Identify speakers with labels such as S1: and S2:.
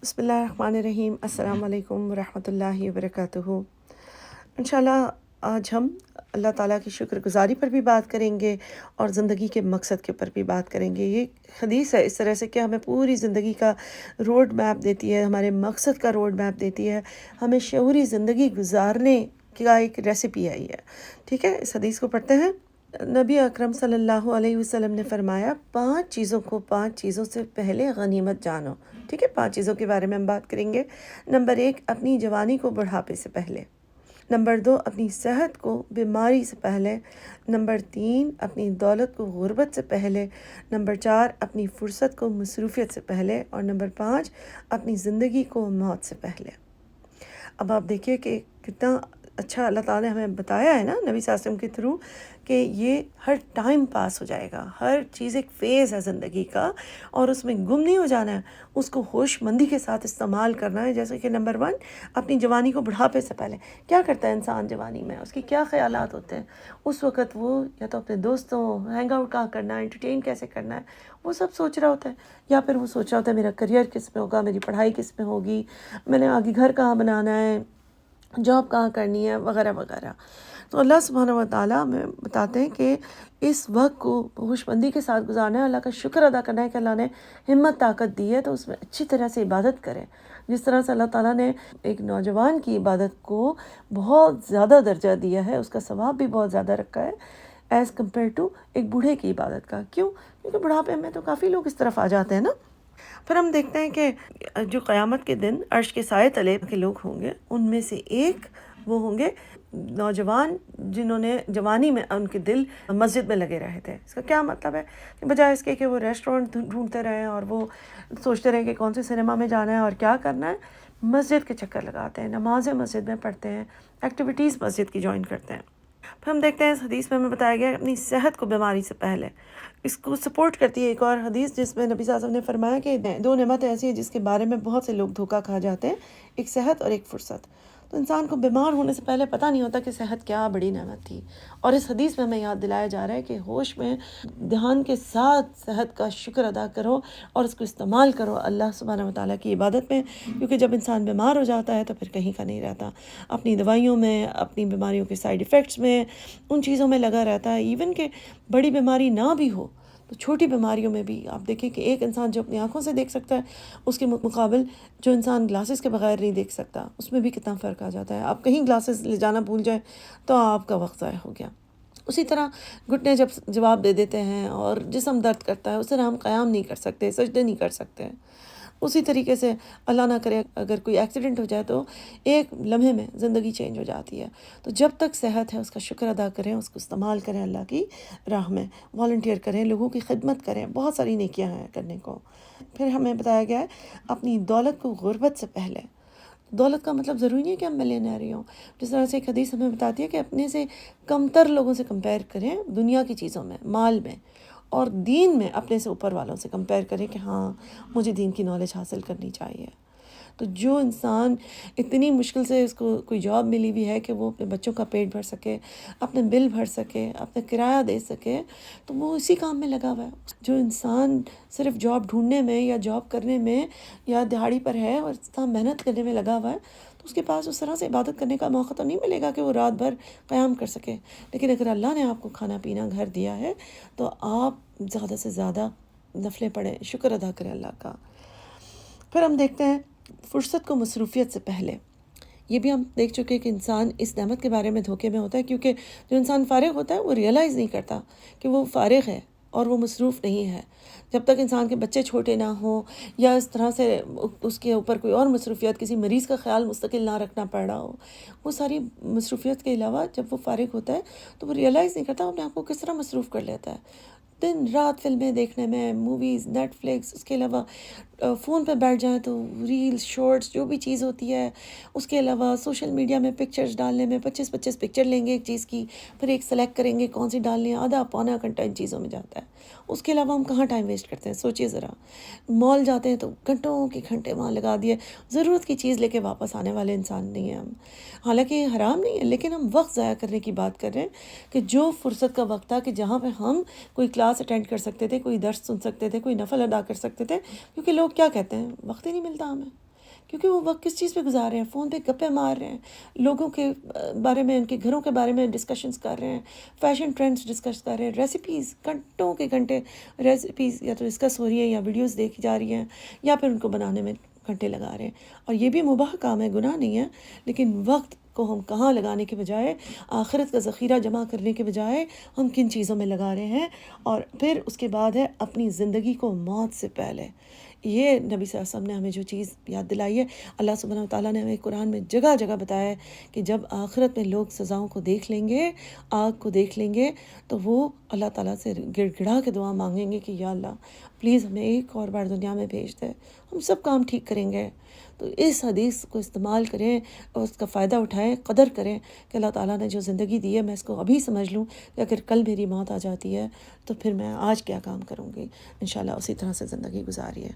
S1: بسم اللہ الرحمن الرحیم۔ السلام علیکم ورحمۃ اللہ وبرکاتہ۔ انشاءاللہ آج ہم اللہ تعالیٰ کی شکر گزاری پر بھی بات کریں گے اور زندگی کے مقصد کے اوپر بھی بات کریں گے۔ یہ حدیث ہے اس طرح سے کہ ہمیں پوری زندگی کا روڈ میپ دیتی ہے، ہمارے مقصد کا روڈ میپ دیتی ہے، ہمیں شعوری زندگی گزارنے کا ایک ریسیپی آئی ہے۔ ٹھیک ہے، اس حدیث کو پڑھتے ہیں۔ نبی اکرم صلی اللہ علیہ وسلم نے فرمایا، 5 چیزوں سے پہلے غنیمت جانو۔ ٹھیک ہے، 5 چیزوں کے بارے میں ہم بات کریں گے۔ نمبر 1، اپنی جوانی کو بڑھاپے سے پہلے۔ نمبر 2، اپنی صحت کو بیماری سے پہلے۔ نمبر 3، اپنی دولت کو غربت سے پہلے۔ نمبر 4، اپنی فرصت کو مصروفیت سے پہلے۔ اور نمبر 5، اپنی زندگی کو موت سے پہلے۔ اب آپ دیکھیے کہ کتنا اچھا اللہ تعالیٰ نے ہمیں بتایا ہے نا نبی صلی اللہ علیہ وسلم کے تھرو، کہ یہ ہر ٹائم پاس ہو جائے گا، ہر چیز ایک فیز ہے زندگی کا، اور اس میں گم نہیں ہو جانا ہے، اس کو ہوش مندی کے ساتھ استعمال کرنا ہے۔ جیسے کہ نمبر 1، اپنی جوانی کو بڑھاپے سے پہلے۔ کیا کرتا ہے انسان جوانی میں؟ اس کی کیا خیالات ہوتے ہیں؟ اس وقت وہ یا تو اپنے دوستوں ہینگ آؤٹ کہاں کرنا ہے، انٹرٹین کیسے کرنا ہے، وہ سب سوچ رہا ہوتا ہے، یا پھر وہ سوچ رہا ہوتا ہے میرا کریئر کس میں ہوگا، میری پڑھائی کس میں ہوگی، میں نے آگے گھر کہاں بنانا ہے، جاب کہاں کرنی ہے، وغیرہ وغیرہ۔ تو اللہ سبحانہ و تعالیٰ ہمیں بتاتے ہیں کہ اس وقت کو ہوش مندی کے ساتھ گزارنا ہے، اللہ کا شکر ادا کرنا ہے کہ اللہ نے ہمت طاقت دی ہے، تو اس میں اچھی طرح سے عبادت کریں۔ جس طرح سے اللہ تعالیٰ نے ایک نوجوان کی عبادت کو بہت زیادہ درجہ دیا ہے، اس کا ثواب بھی بہت زیادہ رکھا ہے ایز کمپیئر ٹو ایک بوڑھے کی عبادت کا۔ کیوں؟ کیونکہ بڑھاپے میں تو کافی لوگ اس طرف آ جاتے ہیں نا۔ پھر ہم دیکھتے ہیں کہ جو قیامت کے دن عرش کے سائے تلے کے لوگ ہوں گے، ان میں سے ایک وہ ہوں گے نوجوان جنہوں نے جوانی میں ان کے دل مسجد میں لگے رہے تھے۔ اس کا کیا مطلب ہے؟ کہ بجائے اس کے کہ وہ ریسٹورنٹ ڈھونڈتے رہیں اور وہ سوچتے رہیں کہ کون سے سنیما میں جانا ہے اور کیا کرنا ہے، مسجد کے چکر لگاتے ہیں، نمازیں مسجد میں پڑھتے ہیں، ایکٹیویٹیز مسجد کی جوائن کرتے ہیں۔ پھر ہم دیکھتے ہیں اس حدیث میں ہمیں بتایا گیا ہے اپنی صحت کو بیماری سے پہلے۔ اس کو سپورٹ کرتی ہے ایک اور حدیث جس میں نبی صلی اللہ علیہ وسلم نے فرمایا کہ 2 نعمتیں ایسی ہیں جس کے بارے میں بہت سے لوگ دھوکہ کھا جاتے ہیں، ایک صحت اور ایک فرصت۔ تو انسان کو بیمار ہونے سے پہلے پتہ نہیں ہوتا کہ صحت کیا بڑی نعمت تھی، اور اس حدیث میں ہمیں یاد دلایا جا رہا ہے کہ ہوش میں دھیان کے ساتھ صحت کا شکر ادا کرو اور اس کو استعمال کرو اللہ سبحانہ و تعالیٰ کی عبادت میں، کیونکہ جب انسان بیمار ہو جاتا ہے تو پھر کہیں کا نہیں رہتا، اپنی دوائیوں میں، اپنی بیماریوں کے سائیڈ ایفیکٹس میں، ان چیزوں میں لگا رہتا ہے۔ ایون کہ بڑی بیماری نہ بھی ہو تو چھوٹی بیماریوں میں بھی آپ دیکھیں کہ ایک انسان جو اپنی آنکھوں سے دیکھ سکتا ہے، اس کے مقابل جو انسان گلاسز کے بغیر نہیں دیکھ سکتا، اس میں بھی کتنا فرق آ جاتا ہے۔ آپ کہیں گلاسز لے جانا بھول جائیں تو آپ کا وقت ضائع ہو گیا۔ اسی طرح گھٹنے جب جواب دے دیتے ہیں اور جسم درد کرتا ہے، اس طرح ہم قیام نہیں کر سکتے، سجدے نہیں کر سکتے۔ اسی طریقے سے اللہ نہ کرے اگر کوئی ایکسیڈنٹ ہو جائے تو ایک لمحے میں زندگی چینج ہو جاتی ہے۔ تو جب تک صحت ہے اس کا شکر ادا کریں، اس کو استعمال کریں اللہ کی راہ میں، والنٹیئر کریں، لوگوں کی خدمت کریں، بہت ساری نیکیاں ہیں کرنے کو۔ پھر ہمیں بتایا گیا ہے اپنی دولت کو غربت سے پہلے۔ دولت کا مطلب ضروری نہیں ہے کہ ہم ملینئر ہی ہوں۔ جس طرح سے ایک حدیث ہمیں بتاتی ہے کہ اپنے سے کمتر لوگوں سے کمپیئر کریں دنیا کی چیزوں میں، مال میں، اور دین میں اپنے سے اوپر والوں سے کمپیئر کریں کہ ہاں مجھے دین کی نالج حاصل کرنی چاہیے۔ تو جو انسان اتنی مشکل سے اس کو کوئی جاب ملی ہوئی ہے کہ وہ اپنے بچوں کا پیٹ بھر سکے، اپنے بل بھر سکے، اپنا کرایہ دے سکے، تو وہ اسی کام میں لگا ہوا ہے۔ جو انسان صرف جاب ڈھونڈنے میں یا جاب کرنے میں یا دہاڑی پر ہے اور اس طرح محنت کرنے میں لگا ہوا ہے، تو اس کے پاس اس طرح سے عبادت کرنے کا موقع تو نہیں ملے گا کہ وہ رات بھر قیام کر سکے۔ لیکن اگر اللہ نے آپ کو کھانا پینا گھر دیا ہے تو آپ زیادہ سے زیادہ نفلیں پڑھیں، شکر ادا کریں اللہ کا۔ پھر ہم دیکھتے ہیں فرصت کو مصروفیت سے پہلے۔ یہ بھی ہم دیکھ چکے کہ انسان اس نعمت کے بارے میں دھوکے میں ہوتا ہے، کیونکہ جو انسان فارغ ہوتا ہے وہ ریئلائز نہیں کرتا کہ وہ فارغ ہے اور وہ مصروف نہیں ہے۔ جب تک انسان کے بچے چھوٹے نہ ہوں یا اس طرح سے اس کے اوپر کوئی اور مصروفیت، کسی مریض کا خیال مستقل نہ رکھنا پڑ رہا ہو، وہ ساری مصروفیت کے علاوہ جب وہ فارغ ہوتا ہے تو وہ ریئلائز نہیں کرتا اپنے آپ کو کس طرح مصروف کر لیتا ہے، دن رات فلمیں دیکھنے میں، موویز، نیٹ فلکس، اس کے علاوہ فون پہ بیٹھ جائیں تو ریلز، شارٹس، جو بھی چیز ہوتی ہے، اس کے علاوہ سوشل میڈیا میں پکچرز ڈالنے میں 25 پکچر لیں گے ایک چیز کی، پھر ایک سلیکٹ کریں گے کون سی ڈالنی ہے، آدھا پونا گھنٹہ ان چیزوں میں جاتا ہے۔ اس کے علاوہ ہم کہاں ٹائم ویسٹ کرتے ہیں؟ سوچئے ذرا، مال جاتے ہیں تو گھنٹوں کے گھنٹے وہاں لگا دیے، ضرورت کی چیز لے کے واپس آنے والے انسان نہیں ہیں ہم۔ حالانکہ یہ حرام نہیں ہے، لیکن ہم وقت ضائع کرنے کی بات کر رہے ہیں کہ جو فرصت کا وقت تھا کہ جہاں پہ ہم کوئی کلاس اٹینڈ کر سکتے تھے، کوئی درس سن سکتے تھے، کوئی نفل ادا کر سکتے تھے، کیونکہ لوگ کیا کہتے ہیں، وقت ہی نہیں ملتا ہمیں۔ کیونکہ وہ وقت کس چیز پہ گزار رہے ہیں؟ فون پہ گپے مار رہے ہیں، لوگوں کے بارے میں، ان کے گھروں کے بارے میں ڈسکشنز کر رہے ہیں، فیشن ٹرینڈز ڈسکس کر رہے ہیں، ریسیپیز گھنٹوں کے گھنٹے ریسیپیز یا تو ڈسکس ہو رہی ہیں یا ویڈیوز دیکھی جا رہی ہیں، یا پھر ان کو بنانے میں گھنٹے لگا رہے ہیں. اور یہ بھی مباح کام ہے، گناہ نہیں ہے، لیکن وقت کو ہم کہاں لگانے کے بجائے، آخرت کا ذخیرہ جمع کرنے کے بجائے ہم کن چیزوں میں لگا رہے ہیں. اور پھر اس کے بعد ہے اپنی زندگی کو موت سے پہلے. یہ نبی صلی اللہ علیہ وسلم نے ہمیں جو چیز یاد دلائی ہے، اللہ سبحانہ وتعالیٰ نے ہمیں قرآن میں جگہ جگہ بتایا ہے کہ جب آخرت میں لوگ سزاؤں کو دیکھ لیں گے، آگ کو دیکھ لیں گے، تو وہ اللہ تعالیٰ سے گڑ گڑا کے دعا مانگیں گے کہ یا اللہ پلیز ہمیں ایک اور بار دنیا میں بھیج دے، ہم سب کام ٹھیک کریں گے. تو اس حدیث کو استعمال کریں اور اس کا فائدہ اٹھائیں، قدر کریں کہ اللہ تعالیٰ نے جو زندگی دی ہے میں اس کو ابھی سمجھ لوں کہ اگر کل میری موت آ جاتی ہے تو پھر میں آج کیا کام کروں گی. انشاءاللہ اسی طرح سے زندگی گزاری ہے.